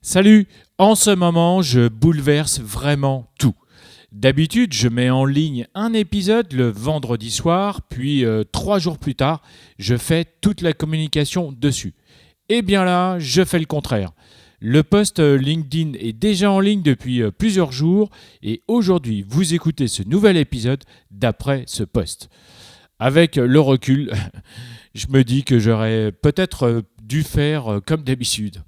Salut, en ce moment, je bouleverse vraiment tout. D'habitude, je mets en ligne un épisode le vendredi soir, puis 3 jours plus tard, je fais toute la communication dessus. Et bien là, je fais le contraire. Le post LinkedIn est déjà en ligne depuis plusieurs jours et aujourd'hui, vous écoutez ce nouvel épisode d'après ce post. Avec le recul, je me dis que j'aurais peut-être dû faire comme d'habitude.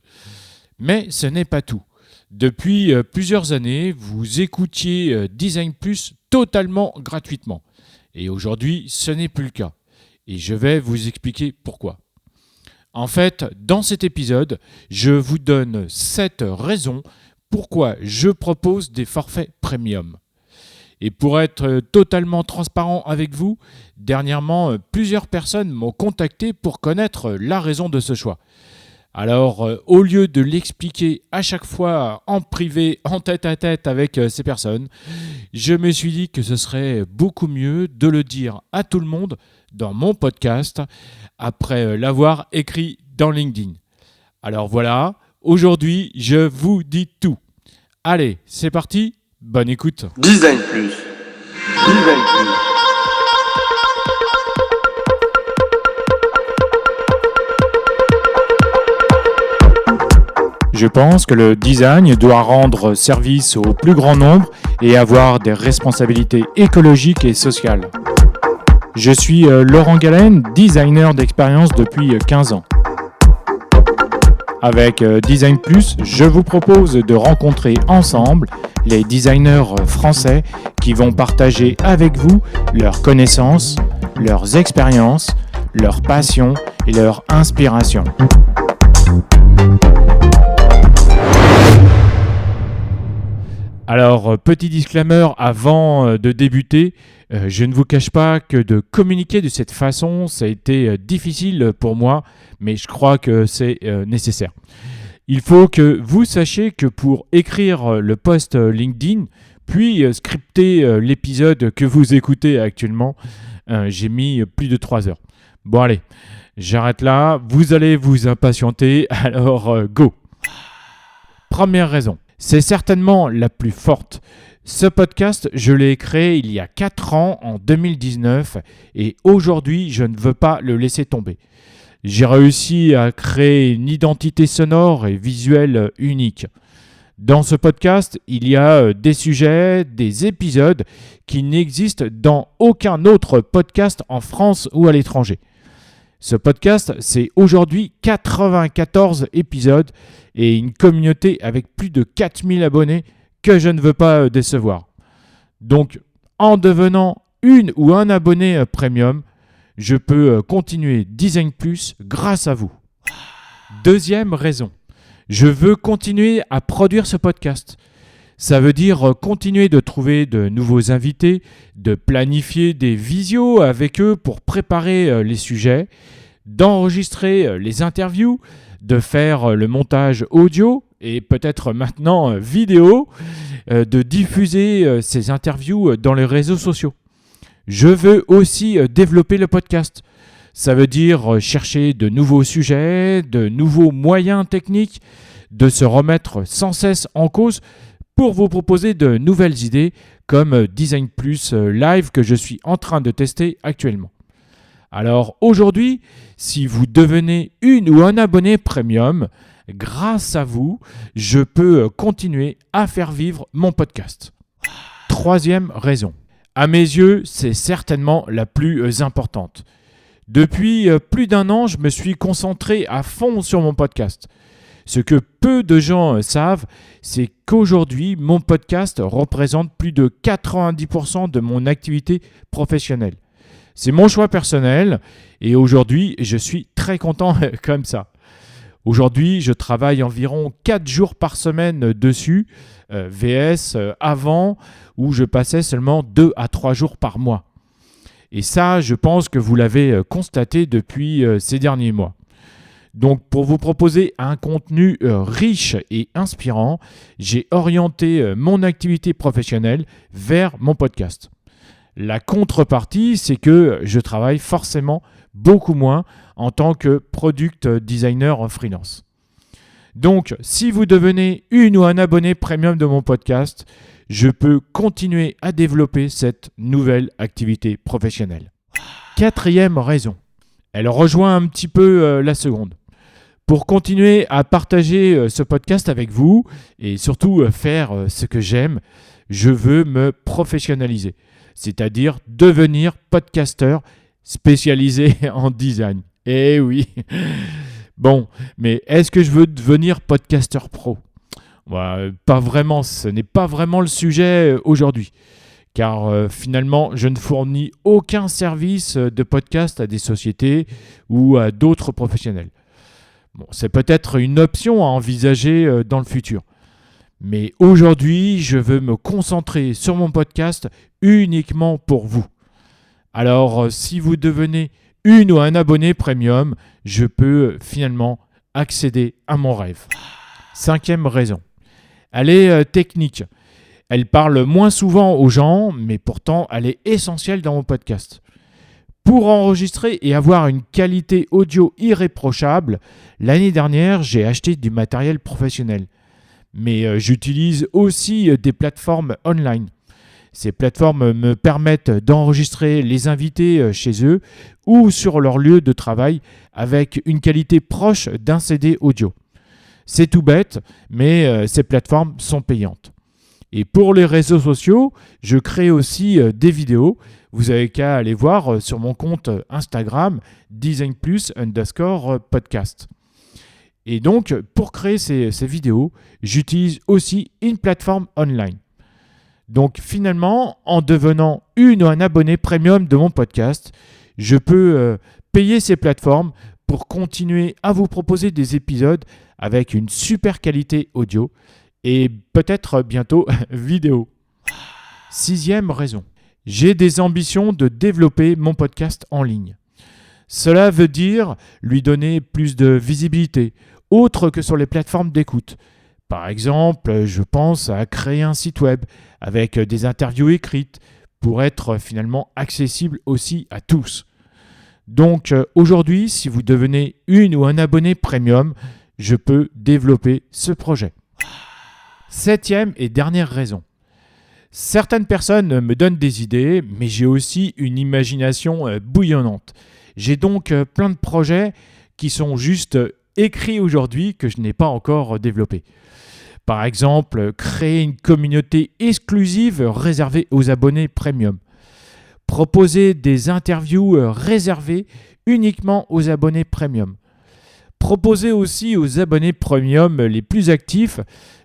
Mais ce n'est pas tout. Depuis plusieurs années, vous écoutiez Design Plus totalement gratuitement. Et aujourd'hui, ce n'est plus le cas. Et je vais vous expliquer pourquoi. En fait, dans cet épisode, je vous donne 7 raisons pourquoi je propose des forfaits premium. Et pour être totalement transparent avec vous, dernièrement, plusieurs personnes m'ont contacté pour connaître la raison de ce choix. Alors, au lieu de l'expliquer à chaque fois en privé, en tête-à-tête avec ces personnes, je me suis dit que ce serait beaucoup mieux de le dire à tout le monde dans mon podcast après l'avoir écrit dans LinkedIn. Alors voilà, aujourd'hui, je vous dis tout. Allez, c'est parti, bonne écoute. Design Plus. Design Plus. Je pense que le design doit rendre service au plus grand nombre et avoir des responsabilités écologiques et sociales. Je suis Laurent Galen, designer d'expérience depuis 15 ans. Avec Design Plus, je vous propose de rencontrer ensemble les designers français qui vont partager avec vous leurs connaissances, leurs expériences, leurs passions et leurs inspirations. Alors, petit disclaimer avant de débuter, je ne vous cache pas que de communiquer de cette façon, ça a été difficile pour moi, mais je crois que c'est nécessaire. Il faut que vous sachiez que pour écrire le post LinkedIn, puis scripter l'épisode que vous écoutez actuellement, j'ai mis plus de 3 heures. Bon allez, j'arrête là, vous allez vous impatienter, alors go. Première raison. C'est certainement la plus forte. Ce podcast, je l'ai créé il y a 4 ans, en 2019, et aujourd'hui, je ne veux pas le laisser tomber. J'ai réussi à créer une identité sonore et visuelle unique. Dans ce podcast, il y a des sujets, des épisodes qui n'existent dans aucun autre podcast en France ou à l'étranger. Ce podcast, c'est aujourd'hui 94 épisodes et une communauté avec plus de 4000 abonnés que je ne veux pas décevoir. Donc, en devenant une ou un abonné premium, je peux continuer Design Plus grâce à vous. Deuxième raison, je veux continuer à produire ce podcast. Ça veut dire continuer de trouver de nouveaux invités, de planifier des visios avec eux pour préparer les sujets, d'enregistrer les interviews, de faire le montage audio et peut-être maintenant vidéo, de diffuser ces interviews dans les réseaux sociaux. Je veux aussi développer le podcast. Ça veut dire chercher de nouveaux sujets, de nouveaux moyens techniques, de se remettre sans cesse en cause pour vous proposer de nouvelles idées comme Design Plus Live que je suis en train de tester actuellement. Alors aujourd'hui, si vous devenez une ou un abonné premium, grâce à vous, je peux continuer à faire vivre mon podcast. Troisième raison. À mes yeux, c'est certainement la plus importante. Depuis plus d'1 an, je me suis concentré à fond sur mon podcast. Ce que peu de gens savent, c'est qu'aujourd'hui, mon podcast représente plus de 90% de mon activité professionnelle. C'est mon choix personnel et aujourd'hui, je suis très content comme ça. Aujourd'hui, je travaille environ 4 jours par semaine dessus, VS avant où je passais seulement 2 à 3 jours par mois. Et ça, je pense que vous l'avez constaté depuis ces derniers mois. Donc, pour vous proposer un contenu riche et inspirant, j'ai orienté mon activité professionnelle vers mon podcast. La contrepartie, c'est que je travaille forcément beaucoup moins en tant que product designer en freelance. Donc, si vous devenez une ou un abonné premium de mon podcast, je peux continuer à développer cette nouvelle activité professionnelle. 4e raison. Elle rejoint un petit peu la seconde. Pour continuer à partager ce podcast avec vous et surtout faire ce que j'aime, je veux me professionnaliser, c'est-à-dire devenir podcasteur spécialisé en design. Eh oui. Bon, mais est-ce que je veux devenir podcasteur pro ? Pas vraiment, ce n'est pas vraiment le sujet aujourd'hui. Car finalement, je ne fournis aucun service de podcast à des sociétés ou à d'autres professionnels. Bon, c'est peut-être une option à envisager dans le futur. Mais aujourd'hui, je veux me concentrer sur mon podcast uniquement pour vous. Alors, si vous devenez une ou un abonné premium, je peux finalement accéder à mon rêve. 5e raison. Elle est technique. Elle parle moins souvent aux gens, mais pourtant elle est essentielle dans mon podcast. Pour enregistrer et avoir une qualité audio irréprochable, l'année dernière, j'ai acheté du matériel professionnel. Mais j'utilise aussi des plateformes online. Ces plateformes me permettent d'enregistrer les invités chez eux ou sur leur lieu de travail avec une qualité proche d'un CD audio. C'est tout bête, mais ces plateformes sont payantes. Et pour les réseaux sociaux, je crée aussi des vidéos. Vous avez qu'à aller voir sur mon compte Instagram designplus_podcast. Et donc, pour créer ces vidéos, j'utilise aussi une plateforme online. Donc finalement, en devenant une ou un abonné premium de mon podcast, je peux payer ces plateformes pour continuer à vous proposer des épisodes avec une super qualité audio et peut-être bientôt vidéo. 6e raison. J'ai des ambitions de développer mon podcast en ligne. Cela veut dire lui donner plus de visibilité, autre que sur les plateformes d'écoute. Par exemple, je pense à créer un site web avec des interviews écrites pour être finalement accessible aussi à tous. Donc aujourd'hui, si vous devenez une ou un abonné premium, je peux développer ce projet. 7e et dernière raison. Certaines personnes me donnent des idées, mais j'ai aussi une imagination bouillonnante. J'ai donc plein de projets qui sont juste écrits aujourd'hui que je n'ai pas encore développés. Par exemple, créer une communauté exclusive réservée aux abonnés premium. Proposer des interviews réservées uniquement aux abonnés premium. Proposer aussi aux abonnés premium les plus actifs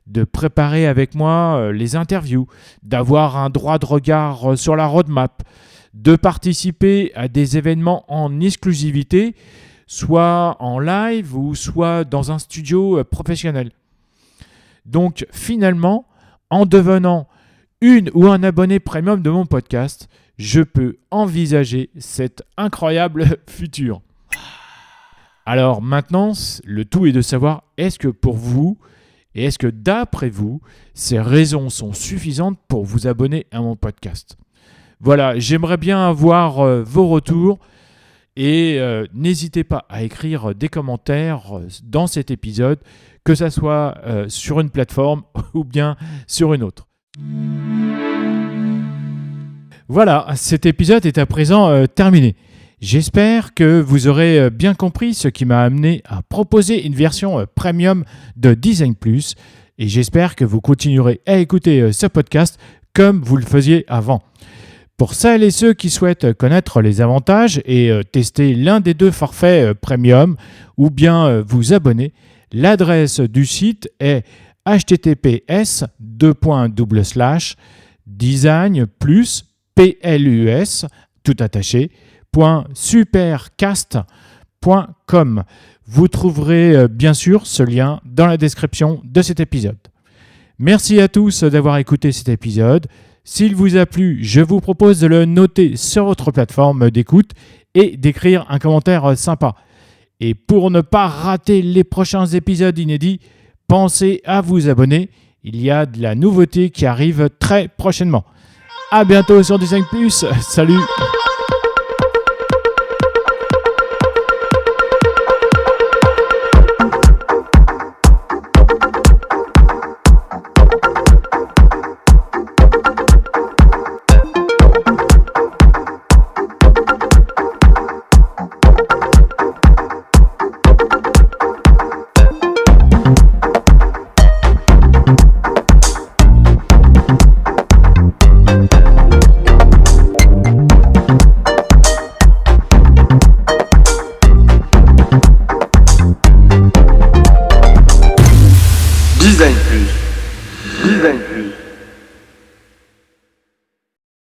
de préparer avec moi les interviews, d'avoir un droit de regard sur la roadmap, de participer à des événements en exclusivité, soit en live ou soit dans un studio professionnel. Donc finalement, en devenant une ou un abonné premium de mon podcast, je peux envisager cet incroyable futur. Alors maintenant, le tout est de savoir, est-ce que pour vous, et est-ce que d'après vous, ces raisons sont suffisantes pour vous abonner à mon podcast ? Voilà, j'aimerais bien avoir vos retours et n'hésitez pas à écrire des commentaires dans cet épisode, que ça soit sur une plateforme ou bien sur une autre. Voilà, cet épisode est à présent terminé. J'espère que vous aurez bien compris ce qui m'a amené à proposer une version premium de Design Plus et j'espère que vous continuerez à écouter ce podcast comme vous le faisiez avant. Pour celles et ceux qui souhaitent connaître les avantages et tester l'un des 2 forfaits premium ou bien vous abonner, l'adresse du site est https://designplus tout attaché .supercast.com. Vous trouverez bien sûr ce lien dans la description de cet épisode. Merci à tous d'avoir écouté cet épisode. S'il vous a plu, je vous propose de le noter sur votre plateforme d'écoute et d'écrire un commentaire sympa. Et pour ne pas rater les prochains épisodes inédits, pensez à vous abonner. Il y a de la nouveauté qui arrive très prochainement. À bientôt sur Design Plus. Salut!